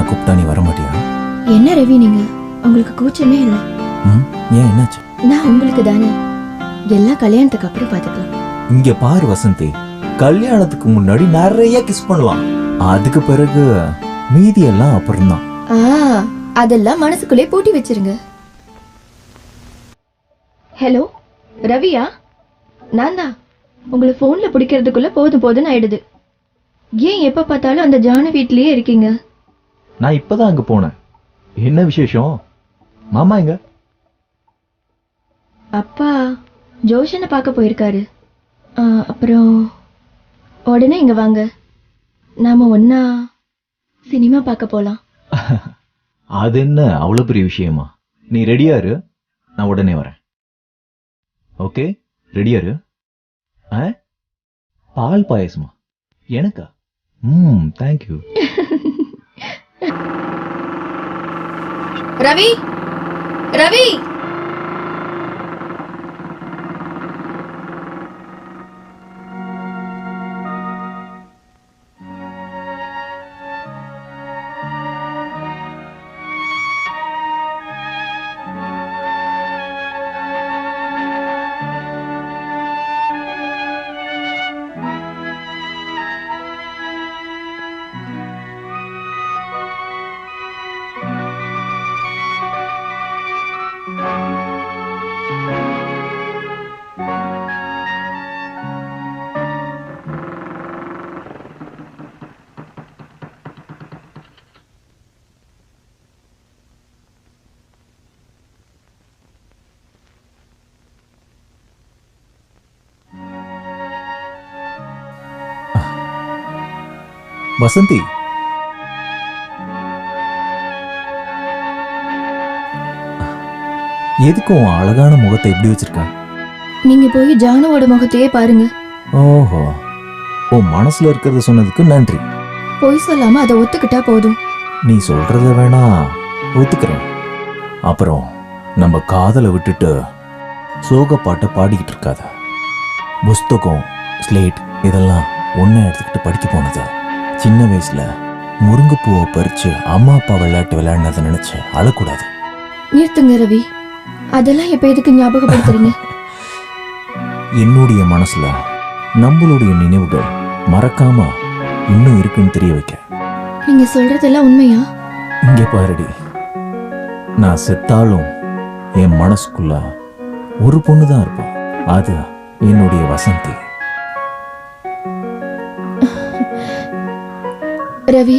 கூப்பிட்டா நீ வர மாட்டியா? என்ன ரவி நீங்க, உங்களுக்கு கூச்சமே இல்லை. ஏன் என்னாச்சு? நான் உங்களுக்கு தானே, எல்லாம் கல்யாணத்துக்கு அப்புறம் பாத்துக்கலாம். இங்க பாரு வசந்தி, கல்யாணத்துக்கு முன்னாடி நிறைய கிஸ் பண்ணலாம், அதுக்கு பிறகு மீதி எல்லாம் அப்புறம்தான். அதெல்லாம் மனசுக்குள்ளே பூட்டி வச்சிருங்க. ஹலோ ரவியா, நான் தான். உங்களை போன்ல பிடிக்கிறதுக்குள்ள போதுன்னு ஆயிடுது. ஏன் எப்ப பார்த்தாலும் அந்த ஜானு வீட்லயே இருக்கீங்க? நான் இப்பதான் அங்க போனேன். என்ன விசேஷம்? மாமா எங்க? அப்பா ஜோஷனை பார்க்க போயிருக்காரு. அப்புறம் உடனே இங்க வாங்க, நாம ஒன்னா சினிமா பார்க்க போலாம். அது என்ன அவ்வளவு பெரிய விஷயமா? நீ ரெடியா இரு, நான் உடனே வரேன். ஓகே, ரெடியா இரு. பால் பாயசமா எனக்கா? தேங்க்யூ. ரவி ரவி வசந்தி, எதுக்கும் அழகான முகத்தை எப்படி வச்சிருக்க? நீங்க போய் ஜானுவோட முகத்தையே பாருங்க. ஓஹோ, உன் மனசுல இருக்கிறத சொன்னதுக்கு நன்றி. பொய் சொல்லாம அதை ஒத்துக்கிட்டா போதும். நீ சொல்றத வேணா ஒத்துக்கிறேன். அப்புறம் நம்ம காதலை விட்டுட்டு சோக பாட்டை பாடிக்கிட்டு இருக்காத. புஸ்தகம், ஸ்லேட் இதெல்லாம் ஒன்ன எடுத்துக்கிட்டு படிக்க போனது. சின்ன வயசுல முருங்கைப்பூவை பறிச்சு அம்மா அப்பா விளையாடினதை நினைச்சு அழக்கூடாது. நிறுத்துங்க ரவி, அதெல்லாம் எப்ப எதுக்கு ஞாபகப்படுத்துறீங்க? என்னுடைய மனசுல நம்மளுடைய நினைவுகள் மறக்காம இன்னும் இருக்குன்னு தெரிய வைக்க. நீங்க சொல்றதெல்லாம் உண்மையா? இங்கே பாருடி, நான் செத்தாலும் என் மனசுக்குள்ள ஒரு பொண்ணுதான் இருப்பா. அது என்னுடைய வசந்தி. ரவி,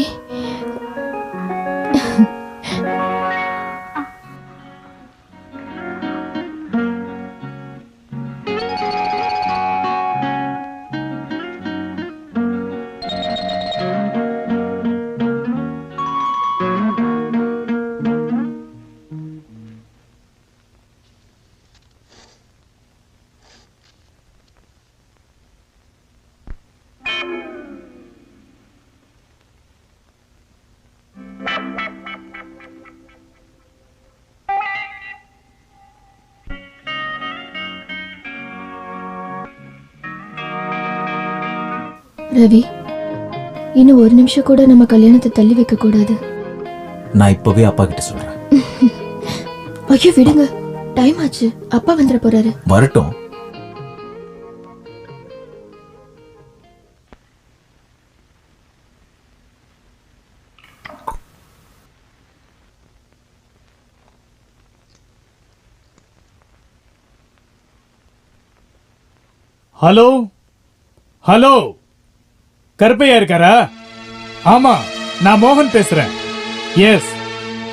ரவி, இன்னும் ஒரு நிமிஷம் கூட நம்ம கல்யாணத்தை தள்ளி வைக்க கூடாது. நான் இப்பவே அப்பா கிட்ட சொல்றேன். ஐயோ விடுங்க, டைம் ஆச்சு, அப்பா வந்துட போறாரு. வரட்டும். ஹலோ ஹலோ, கருப்பையா இருக்காரா? ஆமா, நான் மோகன் பேசுறேன். எஸ்,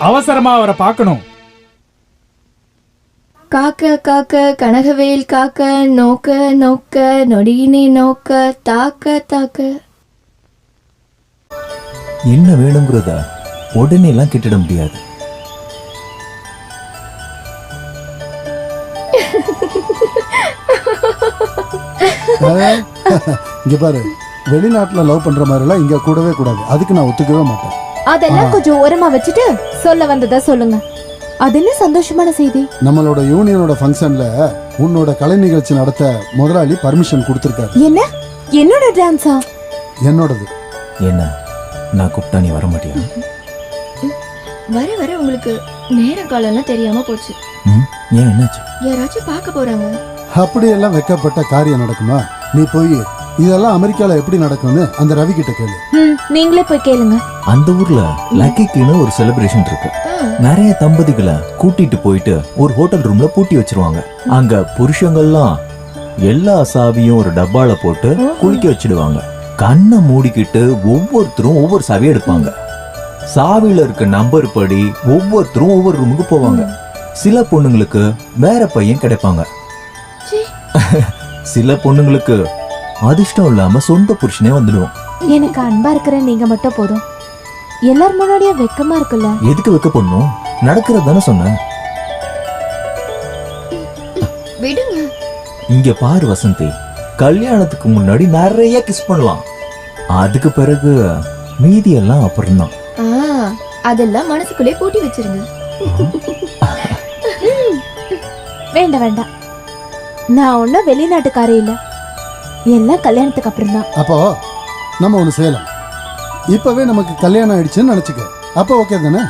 அவசரமா அவரை பார்க்கணும். காக்க காக்க கனகவேல் காக்க, நோக்க நோக்க நொடியினை நோக்க, தாக்க தாக்க. என்ன வேணுங்கிறத உடனே எல்லாம் கிட்டிட முடியாது. இங்க பாரு, வெளிநாட்டுல லவ் பண்ற மாதிரி எல்லாம் இங்க கூடவே கூடாது. அதுக்கு நான் ஒத்துக்கவே மாட்டேன். அதெல்லாம் கொஞ்சம் ஓரமா வச்சுட்டு சொல்ல வந்ததா சொல்லுங்க. அது என்ன சந்தோஷமான செய்தி? நம்மளோட யூனியனோட ஃபங்க்ஷன்ல உன்னோட கலை நிகழ்ச்சி நடத்த முதலாளி பர்மிஷன் கொடுத்திருக்காரு. என்ன? என்னோட டான்ஸா? என்னோடது. என்ன, நான் கூப்பிட்டா நீ வர மாட்டியா? வர வர உங்களுக்கு நேரம் காலம்லாம் தெரியாம போச்சு. ஏன் என்னாச்சு? யாராச்சும் பார்க்க போறாங்க. அப்படியெல்லாம் வெக்கப்பட்ட காரியம் நடக்குமா? நீ போய் இதெல்லாம் அமெரிக்கால எப்படி நடக்கும்னு அந்த ரவி கிட்ட கேளு. நீங்களே போய் கேளுங்க. அந்த ஊர்ல லக்கிக்குன்னு ஒரு செலிப்ரேஷன் இருக்கு. நிறைய தம்பதிகளை கூட்டிட்டு போயிட்டு ஒரு ஹோட்டல் ரூம்ல பூட்டி வச்சிருவாங்க. அங்க புருஷங்கள்லாம் எல்லா சாவியும் ஒரு டப்பால போட்டு குளிக்க வச்சிடுவாங்க. கண்ணை மூடிக்கிட்டு ஒவ்வொருத்தரும் ஒவ்வொரு சாவியை எடுப்பாங்க. சாவியில இருக்க நம்பர் படி ஒவ்வொருத்தரும் ஒவ்வொரு ரூமுக்கு போவாங்க. சில பொண்ணுங்களுக்கு வேற பையன் கிடைப்பாங்க. சில பொண்ணுங்களுக்கு அதிர்ஷ்டம் இல்லாம சொந்த புருஷனே வந்துடுவோம். எனக்கு அன்பா இருக்கிற நீங்க மட்டும் போதும். எல்லார் முன்னாடியே வெக்கமா இருக்குல்ல. எதுக்கு வைக்க பொண்ணும்? நடக்கிறது தானே சொன்னேன். விடுங்க. இங்க பாரு வசந்தி, கல்யாணத்துக்கு முன்னாடி நிறைய கிஸ் பண்ணலாம். அதுக்கு பிறகு மீதி எல்லாம் அப்புறம்தான். அதெல்லாம் மனசுக்குள்ளே பூட்டி வச்சிருங்க. வேண்டாம் வேண்டாம், நான் ஒன்னும் வெளிநாட்டுக்காரே இல்ல. எல்லாம் கல்யாணத்துக்கு அப்புறம் தான். அப்போ நம்ம ஒண்ணு செய்யலாம். இப்பவே நமக்கு கல்யாணம் ஆயிடுச்சுன்னு நினைச்சுக்க. அப்போ ஓகே தானே?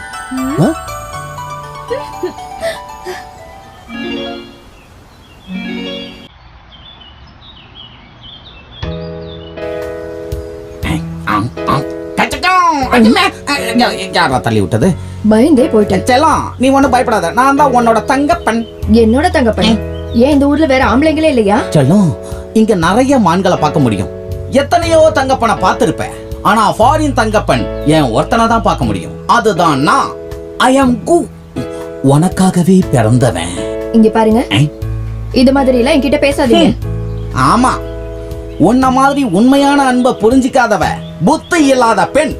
யாரா தள்ளி விட்டது? பயந்தே போயிட்டேன். செல்லம், நீ ஒண்ணும் பயப்படாத. நான் தான் உன்னோட தங்கப்பன். என்னோட தங்கப்பன்? ஏன் இந்த ஊர்ல வேற ஆம்பளைங்களே இல்லையா? செல்லம், இங்க நிறைய மான்களை பார்க்க முடியும். எத்தனையோ தங்கப்பனை பார்த்திருப்பேன். ஆனா ஃபாரின் தங்கப்பன் என் ஒருத்தனை தான் பார்க்க முடியும். அதுதான் நான். ஐ அம் கு. உனக்காகவே பிறந்தவன். இங்க பாருங்க, இது மாதிரி எல்லாம் என்கிட்ட பேசாதீங்க. ஆமா, உன்ன மாதிரி உண்மையான அன்பை புரிஞ்சிக்காதவ புத்தி இல்லாத பெண்.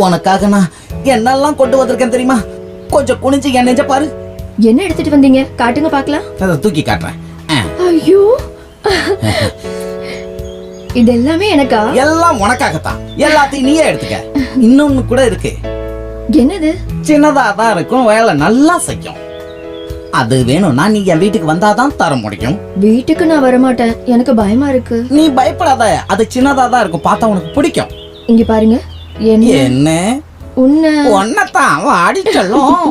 உனக்காக நான் என்னெல்லாம் கொண்டு வந்திருக்கேன் தெரியுமா? கொஞ்சம் குனிஞ்சு என் நெஞ்ச பாரு. என்ன எடுத்துட்டு வந்தீங்க? காட்டுங்க பாக்கலாம். அதை தூக்கி காட்டுறேன். ஐயோ, இது எல்லாமே எனக்கா? எல்லாம் உனக்காகத்தான். எல்லாத்தையும் நீயே எடுத்துக்க. இன்னொன்னு கூட இருக்கு. என்னது? சின்னதா தான் இருக்கும், வேலை நல்லா செய்யும். அது வேணும்னா நீ என் வீட்டுக்கு வந்தாதான் தர முடியும். வீட்டுக்கு நான் வரமாட்டேன், எனக்கு பயமா இருக்கு. நீ பயப்படாத, அது சின்னதா தான் இருக்கும், பார்த்தா உனக்கு பிடிக்கும். இங்க பாருங்க, என்ன உன்னதான் வாடி சொல்லும்.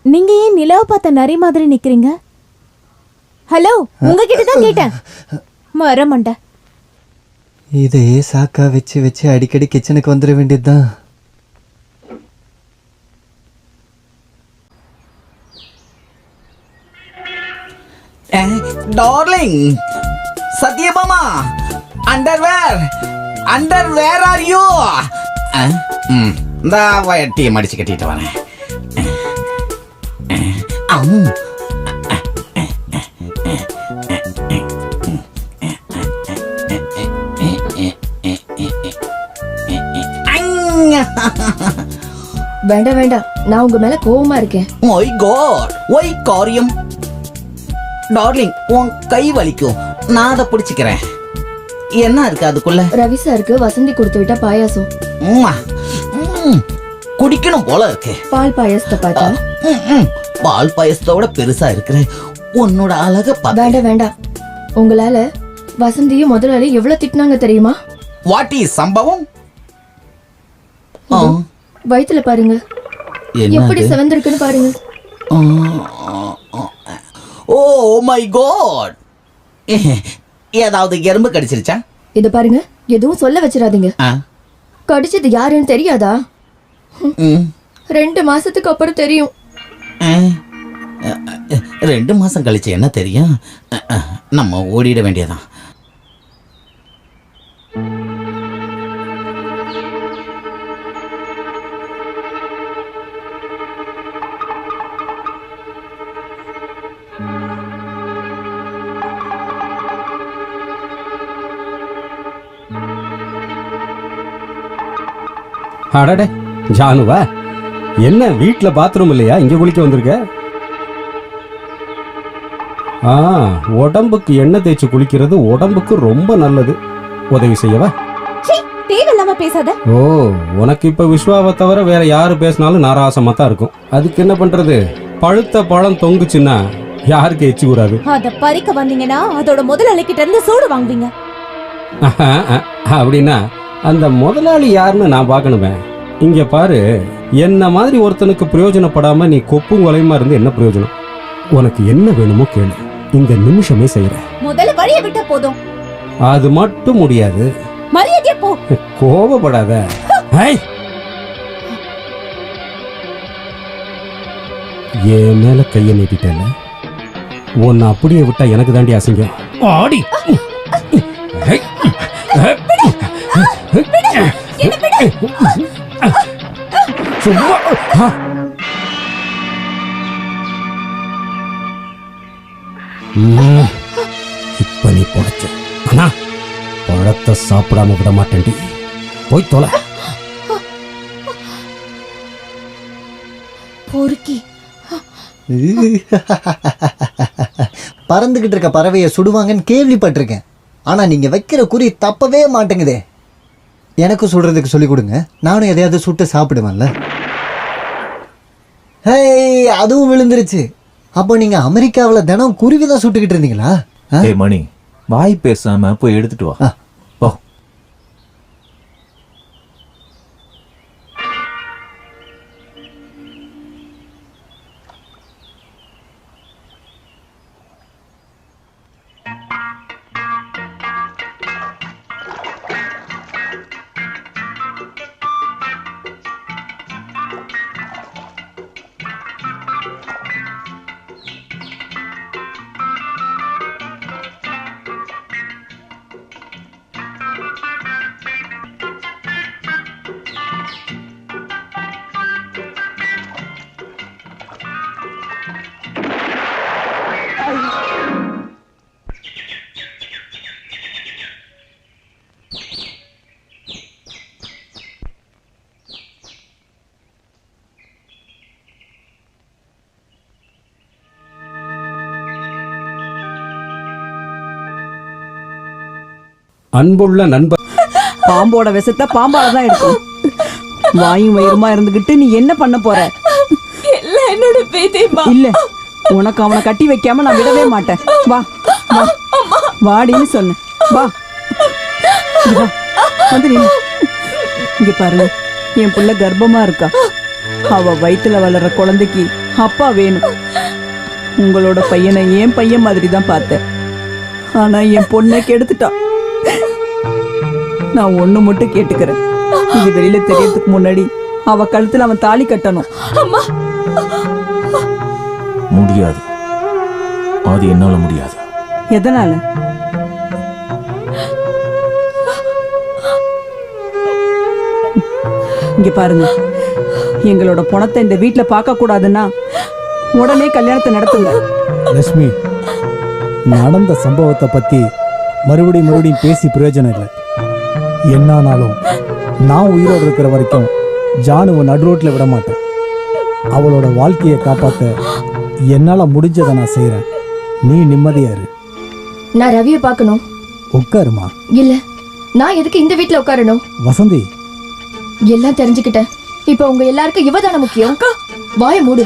நீங்க ஏன் நிலவ பார்த்த நரி மாதிரி நிக்கிறீங்க? ஹலோ, உங்ககிட்ட தான் கேட்டேன். மரமண்ட. இதையே சாக்கா வச்சு வச்சு அடிக்கடி கிச்சனுக்கு வந்துட வேண்டியதுதான். Darling, Satyabhama, underwear are you? இந்த வயட்டியை மடிச்சு கட்டிட்டு வரேன். வேண்டாம் வேண்டாம், நான் உங்க மேல கோவமா இருக்கேன். மை காட், ஒய் காரியம்? டார்லிங், உன் கை வலிக்கும், நான் அதை பிடிச்சுக்கிறேன். என்ன இருக்கு அதுக்குள்ள? ரவி சாருக்கு வசந்தி கொடுத்து விட்ட பாயாசம். குடிக்கணும் போல இருக்கு. பால் பாயாசத்தை பார்த்தா பால் பாயசத்தோட பெருசா இருக்கிற உன்னோட அழக வேண்டாம் வேண்டாம். உங்களால வசந்தியும் முதலாளி எவ்வளவு திட்டினாங்க தெரியுமா? வாட் இஸ் சம்பவம்? வயித்துல பாருங்க, எப்படி செவந்திருக்குன்னு பாருங்க. ஓ மை காட், ஏதாவது எறும்பு கடிச்சிருச்சா? இத பாருங்க, எதுவும் சொல்ல வச்சிடாதீங்க. கடிச்சது யாருன்னு தெரியாதா? 2 மாசத்துக்கு அப்புறம் தெரியும். 2 மாசம் கழிச்சு என்ன தெரியும்? நம்ம ஓடிட வேண்டியதான். அடடே, ஜானுவா, என்ன வீட்ல பாத்ரூம் இல்லையா? இங்க குளிக்க வந்திருக்க? உடம்புக்கு எண்ணெய் தேய்ச்சி குளிக்கிறது உடம்புக்கு ரொம்ப நல்லது. உதவி செய்யவா? தேவையில்லாம பேசாத. ஓ, உனக்கு இப்ப விஸ்வாவை தவிர வேற யாரு பேசினாலும் நாராசமா தான் இருக்கும். அதுக்கு என்ன பண்றது? பழுத்த பழம் தொங்குச்சுன்னா யாருக்கு எச்சி கூறாது? அத பறிக்க வந்தீங்கன்னா அதோட முதலாளி கிட்ட இருந்து சூடு வாங்குவீங்க. அப்படின்னா அந்த முதலாளி யாருன்னு நான் பார்க்கணுமே. இங்க பாரு, என்ன மாதிரி ஒருத்தனுக்கு பிரயோஜனப்படாம நீ கொப்பும் கொலையுமா இருந்து என்ன பிரயோஜனம்? உனக்கு என்ன வேணுமோ கேளு, இந்த நிமிஷமே செய்யறேன். முதல்ல வழிய விட்டா போதும். அது மட்டும் முடியாது. மரியாதையா போ. கோபப்படாத. ஏய், என் மேல கைய நீட்டிட்டல, உன்னை அப்படியே விட்டா எனக்கு தாண்டி அசிங்கம். ஆடி சும்மா. இப்ப நீ பொழைச்ச. ஆனா பழத்தை சாப்பிடாம விட மாட்டேன்டி. போய் தொலை. பொறுக்கி. பறந்துகிட்டு இருக்க பறவையை சுடுவாங்கன்னு கேள்விப்பட்டிருக்கேன். ஆனா நீங்க வைக்கிற குறி தப்பவே மாட்டேங்குதே. எனக்கு சுடுறதுக்கு சொல்லி கொடுங்க, நானும் எதையாவது சுட்டு சாப்பிடுவேன்ல. ஹேய், அதுவும் விழுந்துருச்சு. அப்போ நீங்க அமெரிக்காவில் தினம் குருவி தான் சுட்டுக்கிட்டு இருந்தீங்களா? ஏய் மணி, வாய் பேசாம போய் எடுத்துட்டு வா. போ. அன்புள்ள நண்பர், பாம்போட விஷத்தை பாம்பால தான் எடுக்கும். வாயும் வயிறுமா இருந்துகிட்டு நீ என்ன பண்ண போற? எல்லாம் என்னோட பேதேமா. இல்ல, உனக்கு அவனை கட்டி வைக்காம நான் விடவே மாட்டேன். வா வா, வாடின்னு சொன்ன. வா, இங்க வா, வந்து நில்லு. இங்க பாரு, என் புள்ள கர்ப்பமா இருக்கா. அவ வயித்துல வளர்ற குழந்தைக்கு அப்பா வேணும். உங்களோட பையனை என் பையன் மாதிரி தான் பார்த்தேன். ஆனா என் பொண்ணை கெடுத்துட்டான். நான் ஒண்ணு மட்டும் கேட்டுக்கிறேன், இது வெளியில தெரியறதுக்கு முன்னாடி அவ கழுத்துல அவன் தாலி கட்டணும். முடியாது, அது என்னால முடியாது. எதனால? இங்க பாருங்க, எங்களோட பணத்தை இந்த வீட்டுல பார்க்க கூடாதுன்னா உடனே கல்யாணத்தை நடத்துங்க. லட்சுமி, நடந்த சம்பவத்தை பத்தி மறுபடியும் பேசி பிரயோஜனம் இல்லை. என்னானாலும் நான் உயிரோடு இருக்கிற வரைக்கும் ஜானுவை நடு ரோட்டில் விட மாட்டேன். அவளோட வாழ்க்கையை காப்பாற்ற என்னால் முடிஞ்சதை நான் செய்கிறேன். நீ நிம்மதியா இரு. நான் ரவியை பார்க்கணும். உட்காருமா. இல்ல, நான் எதுக்கு இந்த வீட்ல உட்காரணும்? வசந்தி, எல்லாம் தெரிஞ்சுக்கிட்டேன். இப்ப உங்க எல்லாருக்கும் இவதான முக்கியம். வாய மூடு.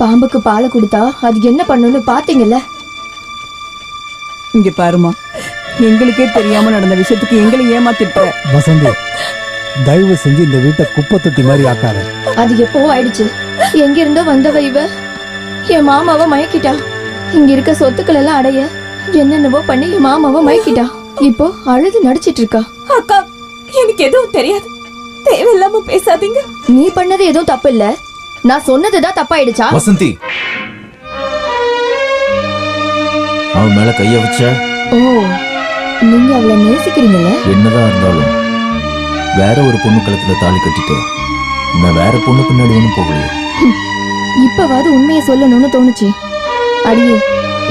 பாம்புக்கு பாலை கொடுத்தா அது என்ன பண்ணுன்னு பாத்தீங்கல்ல. இங்க பாருமா, எங்களுக்கே தெரியாம நடந்த விஷயத்துக்கு எங்களை ஏமாத்திட்ட. வசந்தி, தயவு செஞ்சு இந்த வீட்டை குப்பை தொட்டி மாதிரி ஆக்காத. அது எப்போ ஆயிடுச்சு. எங்க இருந்தோ வந்தவ இவ என் மாமாவை மயக்கிட்டா. இங்க இருக்க சொத்துக்கள் எல்லாம் அடைய என்னென்னவோ பண்ணி என் மாமாவை மயக்கிட்டா. இப்போ அழுது நடிச்சிட்டு இருக்கா. அக்கா, எனக்கு எதுவும் தெரியாது. தேவையில்லாம பேசாதீங்க. நீ பண்ணது எதுவும் தப்பு இல்ல, நான் சொன்னதுதான் தப்பாயிடுச்சா? வசந்தி, அவன் மேல கைய வச்ச. ஓ, நீங்க அவளை நேசிக்கிறீங்கல்ல? என்னதான் இருந்தாலும் வேற ஒரு பொண்ணு கழுத்துல தாலி கட்டிட்டு நான் வேற பொண்ணு பின்னாடி ஒன்றும் போகலையே. இப்பவாது உண்மையை சொல்லணும்னு தோணுச்சு. அடியே,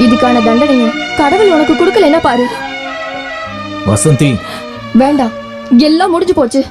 இதுக்கான தண்டனைய கடவுள் உனக்கு கொடுக்கலன்னா பாரு. வசந்தி, வேண்டாம், எல்லாம் முடிஞ்சு போச்சு.